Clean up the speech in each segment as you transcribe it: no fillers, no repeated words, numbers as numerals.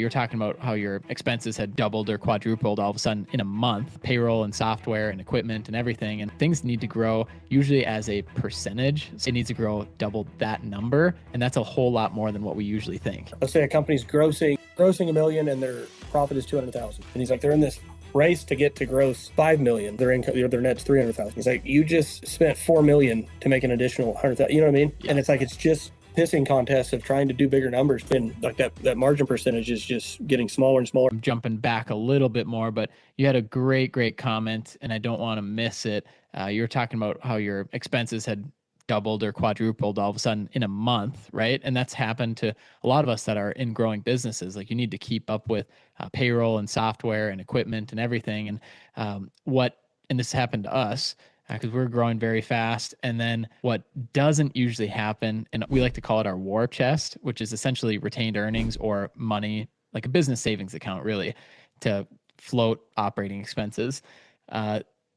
You're talking about how your expenses had doubled or quadrupled all of a sudden in a month, payroll and software and equipment and everything. And things need to grow usually as a percentage. It needs to grow double that number. And that's a whole lot more than what we usually think. Let's say a company's grossing $1 million and their profit is $200,000. And he's like, they're in this race to get to gross $5 million. Their income, their net's $300,000. He's like, you just spent $4 million to make an additional $100,000. You know what I mean? Yeah. And it's like, it's just pissing contests of trying to do bigger numbers. And like that margin percentage is just getting smaller and smaller. I'm jumping back a little bit more, but you had a great comment, and I don't want to miss it. You were talking about how your expenses had doubled or quadrupled all of a sudden in a month, right? And that's happened to a lot of us that are in growing businesses. Like, you need to keep up with payroll and software and equipment and everything. And and this happened to us because we're growing very fast. And then what doesn't usually happen, and we like to call it our war chest, which is essentially retained earnings or money, like a business savings account, really, to float operating expenses.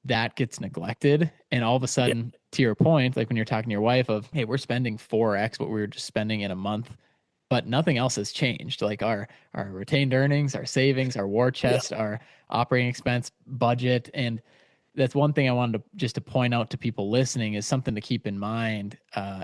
That gets neglected. And all of a sudden, to your point, like when you're talking to your wife of, hey, we're spending 4x what we were just spending in a month, but nothing else has changed. Like our retained earnings, our savings, our war chest, our operating expense budget. And that's one thing I wanted to just to point out to people listening is something to keep in mind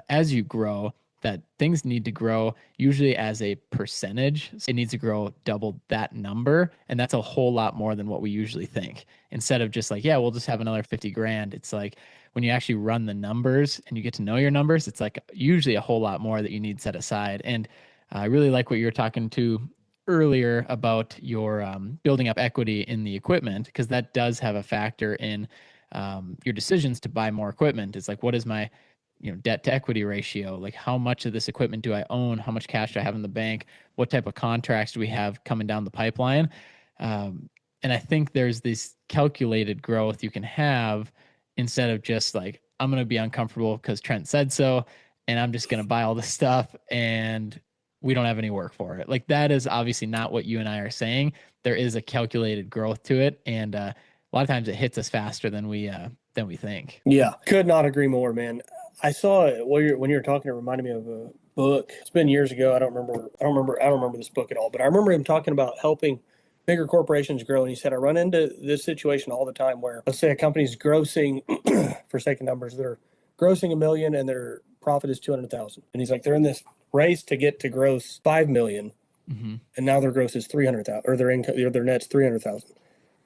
as you grow, that things need to grow usually as a percentage. It needs to grow double that number. And that's a whole lot more than what we usually think. Instead of just like, yeah, we'll just have another 50 grand. It's like when you actually run the numbers and you get to know your numbers, it's like usually a whole lot more that you need set aside. And I really like what you were talking to earlier about your building up equity in the equipment, because that does have a factor in your decisions to buy more equipment. It's like, what is my debt to equity ratio? Like, how much of this equipment do I own? How much cash do I have in the bank? What type of contracts do we have coming down the pipeline? And I think there's this calculated growth you can have instead of just like, I'm going to be uncomfortable because Trent said so, and I'm just going to buy all this stuff and we don't have any work for it. Like, that is obviously not what you and I are saying. There is a calculated growth to it. And a lot of times it hits us faster than we think. Yeah. Could not agree more, man. I saw it when you were talking, it reminded me of a book. It's been years ago. I don't remember this book at all, but I remember him talking about helping bigger corporations grow. And he said, I run into this situation all the time where, let's say a company's grossing, for sake of numbers, they're grossing $1 million and their profit is $200,000. And he's like, they're in this race to get to gross $5 million. Mm-hmm. And now their gross is $300,000, or their income, their net's $300,000.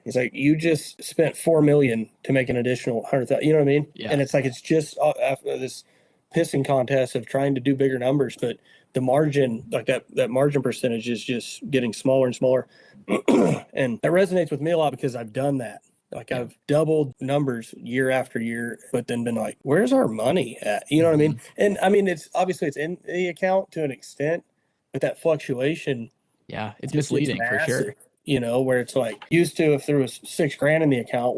He's like, you just spent $4 million to make an additional $100,000. You know what I mean? Yeah. And it's like, it's just after this pissing contest of trying to do bigger numbers, but the margin, like that margin percentage is just getting smaller and smaller. And that resonates with me a lot because I've done that. Like, I've doubled numbers year after year, but then been like, where's our money at? You know what I mean? And I mean, it's obviously it's in the account to an extent, but that fluctuation. Yeah, it's misleading for sure. Where it's like, used to, if there was $6,000 in the account,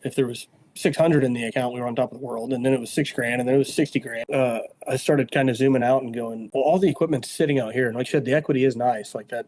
if there was 600 in the account, we were on top of the world. And then it was $6,000, and then it was 60 grand. I started kind of zooming out and going, well, all the equipment's sitting out here. And like I said, the equity is nice. Like that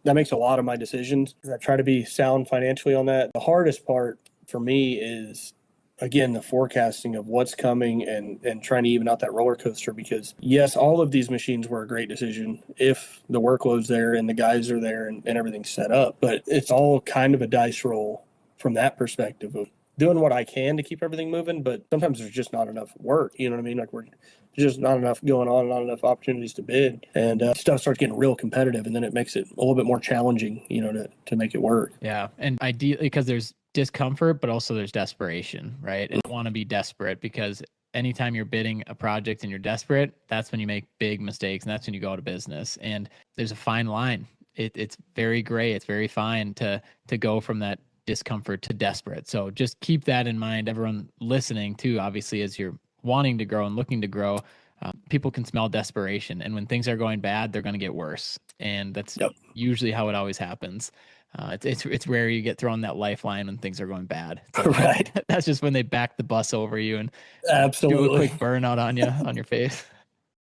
makes a lot of my decisions. I try to be sound financially on that. The hardest part for me is, again, the forecasting of what's coming and trying to even out that roller coaster, because yes, all of these machines were a great decision if the workload's there and the guys are there and everything's set up. But it's all kind of a dice roll from that perspective of doing what I can to keep everything moving. But sometimes there's just not enough work. You know what I mean? Like, there's just not enough going on, not enough opportunities to bid. And stuff starts getting real competitive, and then it makes it a little bit more challenging, to make it work. Yeah. And ideally, because there's discomfort, but also there's desperation, right? And you want to be desperate, because anytime you're bidding a project and you're desperate, that's when you make big mistakes, and that's when you go out of business. And there's a fine line. It's very gray. It's very fine to go from that discomfort to desperate. So just keep that in mind. Everyone listening too, obviously, as you're wanting to grow and looking to grow, people can smell desperation. And when things are going bad, they're going to get worse. And that's usually how it always happens. It's rare you get thrown that lifeline when things are going bad. So right. That's just when they back the bus over you and absolutely do a quick burnout on you, on your face.